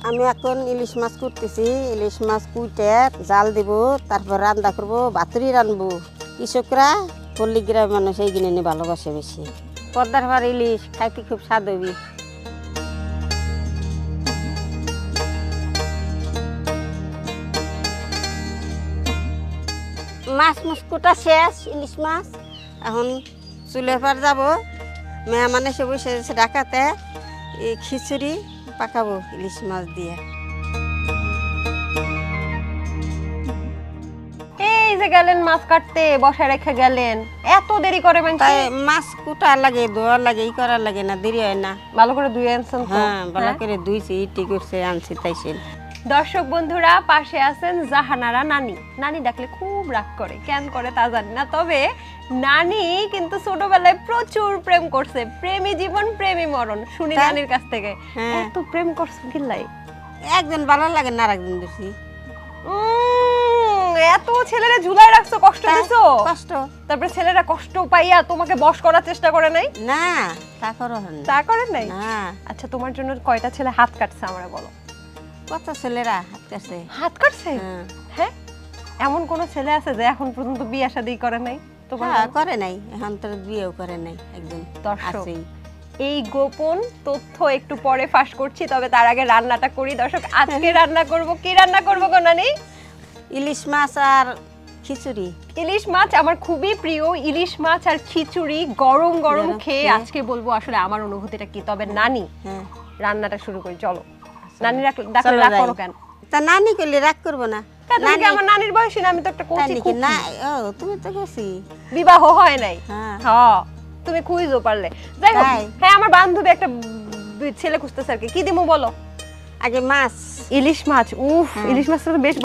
আমি এখন ইলিশ মাছ করতেছি। ইলিশ মাছ কুইটে জাল দিব, তারপর রান্না করব, ভাতুরি রানবো। কৃষকরা পল্লী গ্রামের মানুষ এই কিনে নিয়ে ভালোবাসে বেশি। পদ্মার পার ইলিশ খাইতে খুব স্বাদ হবি। মাছ মুসকুটা শেষ, ইলিশ মাছ এখন চুলের পার যাব। মেহমান এসে বসে ঢাকাতে খিচুড়ি পাকাবো ইলিশ মাছ দিয়ে। এই যে গেলেন মাছ কাটতে, বসে রেখে গেলেন, এত দেরি করে তাই মাছ কুটা লাগে, ধোয়া লাগে, ই করার লাগে না, দেরি হয় না। ভালো করে ধুয়ে আনছেন তো? হ্যাঁ, ভালো করে ধুইছি, ইটি করছে, আনছি তাইছেন। দর্শক বন্ধুরা, পাশে আছেন জাহানারা নানি। নানি ডাকলে খুব রাগ করে, কেন করে তা জানি না, তবে নানি কিন্তু ছোটবেলায় প্রচুর প্রেম করছে। প্রেমী জীবন প্রেমী মরণ, শুনি নানির কাছ থেকে। এত প্রেম করছে কিল্লাই? একজন ভালো লাগে না, আরেকজন বেশি। এত ছেলেরা ঝুলাই রাখছো, কষ্ট দিছো? কষ্ট। তারপরে ছেলেরা কষ্ট পাইয়া তোমাকে বশ করার চেষ্টা করে নাই? না, তা করো না। তা করে নাই? না। আচ্ছা, তোমার জন্য কয়টা ছেলে হাত কাটছে আমরা বলো? কত ছেলেরা হাত কাটছে। হাত কাটছে? হ্যাঁ, এমন কোন ছেলে আছে যে এখন পর্যন্ত বিয়ে শাদী করে নাই? তোমার করে নাই, এখন তো বিয়েও করে নাই একজন। দর্শক, এই গোপন তথ্য একটু পরে ফাঁস করছি, তবে তার আগে রান্নাটা করি। দর্শক, আজকে রান্না করব, কি রান্না করব গো নানি? ইলিশ মাছ আর খিচুড়ি। ইলিশ মাছ আমার খুবই প্রিয়। ইলিশ মাছ আর খিচুড়ি গরম গরম খেয়ে আজকে বলবো আসলে আমার অনুভূতিটা কি। তবে নানি, রান্নাটা শুরু করি, চলো। নানি ডাকলে রাগ করো কেন? তা নানি কইলে রাগ করবো না। তুমি কি আমার নানির বয়সী না? আমি তো একটা কোচি খুকি। না, ও তুমি তো গেছি, বিবাহ হয় নাই। হ্যাঁ, তুমি খুঁজো পারলে। যাই হোক, হ্যাঁ, আমার বান্ধবী একটা ছেলে খুঁজতেছে আর কি দিমু বলো? আগে মাছ, ইলিশ মাছ। উফ, ইলিশ মাছটা তো বেশ